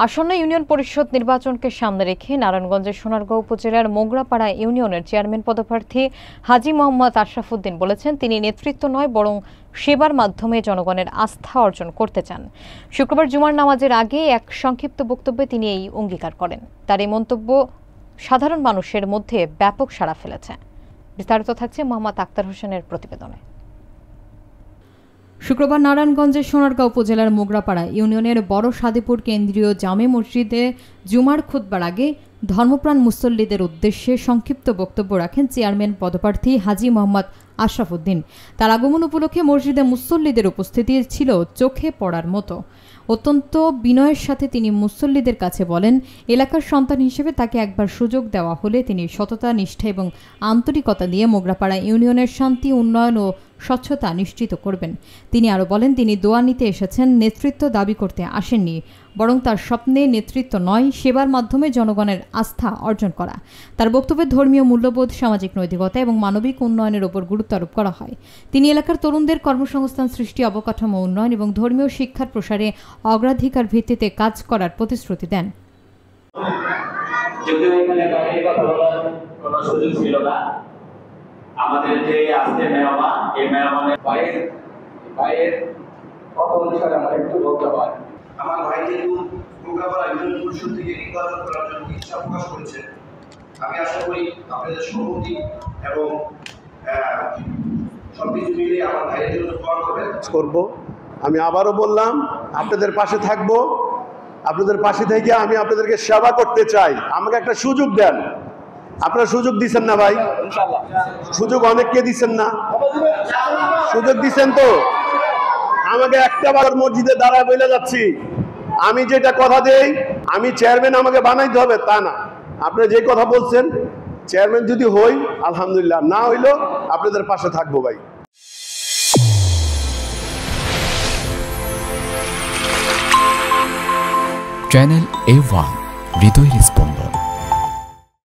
আসন্ন ইউনিয়ন পরিষদ নির্বাচনকে সামনে রেখে নারায়ণগঞ্জের সোনারগাঁও উপজেলার মোগরাপাড়া ইউনিয়নের চেয়ারম্যান পদপ্রার্থী হাজী মোহাম্মদ আশরাফুদ্দিন বলেছেন, তিনি নেতৃত্ব নয় বরং সেবার মাধ্যমে জনগণের আস্থা অর্জন করতে চান। শুক্রবার জুমার নামাজের আগে এক সংক্ষিপ্ত বক্তব্যে তিনি এই অঙ্গীকার করেন। তার এই মন্তব্য সাধারণ মানুষের মধ্যে ব্যাপক সাড়া ফেলেছে। বিস্তারিত থাকছে মোহাম্মদ আক্তার হোসেনের প্রতিবেদনে। শুক্রবার নারায়ণগঞ্জের সোনারগাঁও উপজেলার মোগরাপাড়া ইউনিয়নের বড় সাদেপুর কেন্দ্রীয় জামে মসজিদে জুমার খুতবার আগে ধর্মপ্রাণ মুসল্লিদের উদ্দেশ্যে সংক্ষিপ্ত বক্তব্য রাখেন চেয়ারম্যান পদপ্রার্থী হাজী মোহাম্মদ আশরাফুদ্দিন। তার আগমন উপলক্ষে মসজিদে মুসল্লিদের উপস্থিতি ছিল চোখে পড়ার মতো। অত্যন্ত বিনয়ের সাথে তিনি মুসল্লিদের কাছে বলেন, এলাকার সন্তান হিসেবে তাকে একবার সুযোগ দেওয়া হলে তিনি সততা, নিষ্ঠা এবং আন্তরিকতা দিয়ে মোগরাপাড়া ইউনিয়নের শান্তি, উন্নয়ন ও স্বচ্ছতা নিশ্চিত করবেন। তিনি আরও বলেন, তিনি দোয়া নিতে এসেছেন, নেতৃত্ব দাবি করতে আসেননি, বরং তার স্বপ্নে নেতৃত্ব নয়, সেবার মাধ্যমে জনগণের আস্থা অর্জন করা। তার বক্তব্যে ধর্মীয় মূল্যবোধ, সামাজিক নৈতিকতা এবং মানবিক উন্নয়নের উপর গুরুত্ব আরোপ করা হয়। তিনি এলাকার তরুণদের কর্মসংস্থান সৃষ্টি, অবকাঠামো উন্নয়ন এবং ধর্মীয় শিক্ষার প্রসারে অগ্রাধিকার ভিত্তিতে কাজ করার প্রতিশ্রুতি দেন। আমাদের যে আজকে মেহমান, এই মেহমানের ভাইয়ের কত অনুসার আমার একটু বলতে হয়। আমার ভাই যেহেতু মোগরাপাড়া ইউনিয়ন পরিষদ থেকে নির্বাচন করার জন্য ইচ্ছা প্রকাশ করেছে, আমি আশা করি আপনাদের সম্মতি এবং সবকিছু মিলিয়ে আমার ভাইয়ের জন্য দোয়া করবো। আমি আবারও বললাম, আপনাদের পাশে থাকবো। আপনাদের পাশে থেকে আমি আপনাদেরকে সেবা করতে চাই। আমাকে একটা সুযোগ দেন। আপনারা সুযোগ দিচ্ছেন না ভাই? সুযোগ অনেককে দিচ্ছেন না? সুযোগ দিচ্ছেন তো? আমাকে একটা বার মসজিদে দাঁড়ায় বলে যাচ্ছি, আমি যেটা কথা দেই, আমি চেয়ারম্যান আমাকে বানাইতে হবে তা না। আপনারা যে কথা বলছেন, চেয়ারম্যান যদি হই আলহামদুলিল্লাহ, না হইলেও আপনাদের পাশে থাকবো ভাই। চ্যানেল A1 হৃদয়ের স্পন্দন।